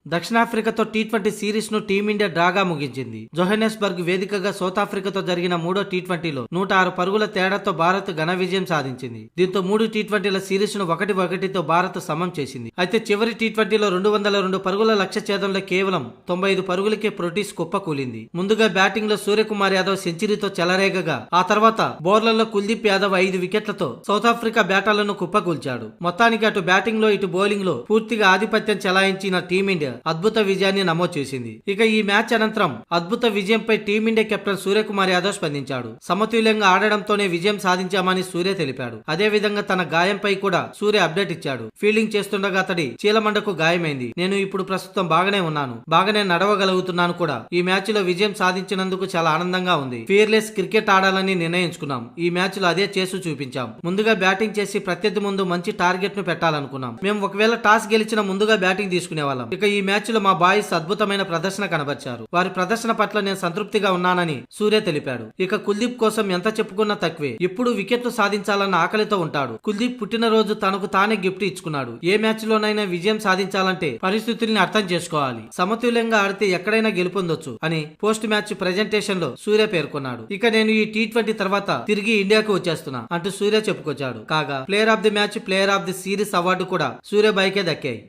దక్షిణాఫ్రికాతో T20 series ను team India డ్రాగా ముగించింది. జోహెన్నెస్బర్గ్ వేదికగా south ఆఫ్రికాతో జరిగిన మూడో టీ20లో 106 పరుగుల తేడాతో భారత్ ఘన విజయం సాధించింది. దీంతో మూడు టీ20ల సిరీస్ ను 1-1తో భారత్ సమం చేసింది. అయితే చివరి టీ20లో 202 పరుగుల లక్ష్య ఛేదంలో కేవలం 95 పరుగులకే ప్రొటీస్ కుప్పకూలింది. ముందుగా బ్యాటింగ్ లో సూర్యకుమార్ యాదవ్ సెంచరీతో చెలరేగగా ఆ తర్వాత బౌలర్లో కుల్దీప్ యాదవ్ 5 వికెట్లతో సౌత్ ఆఫ్రికా బ్యాటర్లను కుప్పకూల్చాడు. మొత్తానికి అటు బ్యాటింగ్ లో ఇటు బౌలింగ్ లో పూర్తిగా ఆధిపత్యం చెలాయించిన టీమిండియా అద్భుత విజయాన్ని నమోదు చేసింది. ఇక ఈ మ్యాచ్ అనంతరం అద్భుత విజయంపై టీమిండియా కెప్టెన్ సూర్యకుమార్ యాదవ్ స్పందించాడు. సమతుల్యంగా ఆడడంతోనే విజయం సాధించామని సూర్య తెలిపాడు. అదే విధంగా తన గాయంపై కూడా సూర్య అప్డేట్ ఇచ్చాడు. ఫీల్డింగ్ చేస్తుండగా అతడి చీలమండకు గాయమైంది. నేను ఇప్పుడు ప్రస్తుతం బాగానే ఉన్నాను, బాగానే నడవగలుగుతున్నాను కూడా. ఈ మ్యాచ్ లో విజయం సాధించినందుకు చాలా ఆనందంగా ఉంది. ఫియర్లెస్ క్రికెట్ ఆడాలని నిర్ణయించుకున్నాం. ఈ మ్యాచ్ లో అదే చేసి చూపించాం. ముందుగా బ్యాటింగ్ చేసి ప్రత్యర్థి ముందు మంచి టార్గెట్ ను పెట్టాలనుకున్నాం. మేము ఒకవేళ టాస్ గెలిచిన ముందుగా బ్యాటింగ్ తీసుకునే వాళ్ళం. ఇక ఈ మ్యాచ్ లో మా బాయ్స్ అద్భుతమైన ప్రదర్శన కనబర్చారు. వారి ప్రదర్శన పట్ల నేను సంతృప్తిగా ఉన్నానని సూర్య తెలిపాడు. ఇక కుల్దీప్ కోసం ఎంత చెప్పుకున్నా తక్కువే. ఎప్పుడు వికెట్లు సాధించాలన్న ఆకలితో ఉంటాడు. కుల్దీప్ పుట్టినరోజు తనకు తానే గిఫ్ట్ ఇచ్చుకున్నాడు. ఏ మ్యాచ్ లోనైనా విజయం సాధించాలంటే పరిస్థితుల్ని అర్థం చేసుకోవాలి. సమతుల్యంగా ఆడితే ఎక్కడైనా గెలుపొందొచ్చు అని పోస్ట్ మ్యాచ్ ప్రెజెంటేషన్ లో సూర్య పేర్కొన్నాడు. ఇక నేను ఈ టీ20 తర్వాత తిరిగి ఇండియాకు వచ్చేస్తున్నా అంటూ సూర్య చెప్పుకొచ్చాడు. కాగా player of the match, player of the series award కూడా సూర్యబాయికే దక్కాయి.